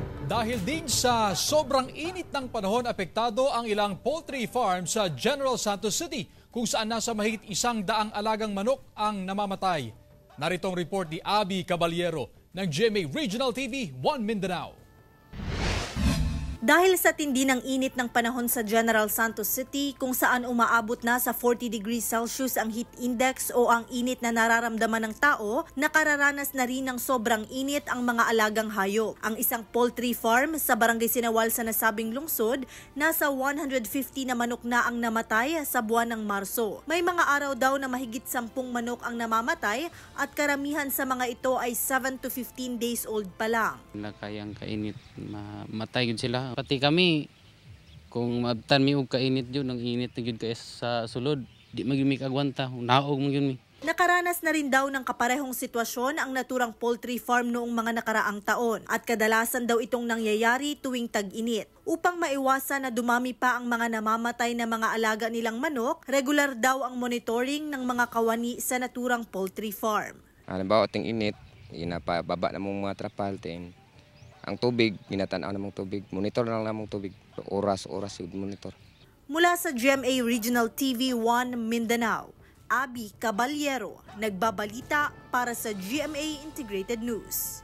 Dahil din sa sobrang init ng panahon, apektado ang ilang poultry farm sa General Santos City kung saan nasa mahigit 100 alagang manok ang namamatay. Narito ang report ni Abby Caballero ng GMA Regional TV 1 Mindanao. Dahil sa tindi ng init ng panahon sa General Santos City kung saan umaabot na sa 40 degrees Celsius ang heat index o ang init na nararamdaman ng tao, nakararanas na rin ng sobrang init ang mga alagang hayop. Ang isang poultry farm sa Barangay Sinawal sa nasabing lungsod, nasa 150 na manok na ang namatay sa buwan ng Marso. May mga araw daw na mahigit 10 manok ang namamatay at karamihan sa mga ito ay 7 to 15 days old pa lang. Kayang kainit, matay yun sila. Pati kami, kung maabtan mi og kainit yun, ang init na yun kaya sa sulod, di magimik agwanta, naog mo yun mi. Nakaranas na rin daw ng kaparehong sitwasyon ang naturang poultry farm noong mga nakaraang taon at kadalasan daw itong nangyayari tuwing tag-init. Upang maiwasan na dumami pa ang mga namamatay na mga alaga nilang manok, regular daw ang monitoring ng mga kawani sa naturang poultry farm. Halimbawa, ting init, inapababa na mong mga trapal, ang tubig, ginatanaw na mong tubig. Monitor na lang mong tubig. Oras-oras yung monitor. Mula sa GMA Regional TV 1 Mindanao, Abby Caballero, nagbabalita para sa GMA Integrated News.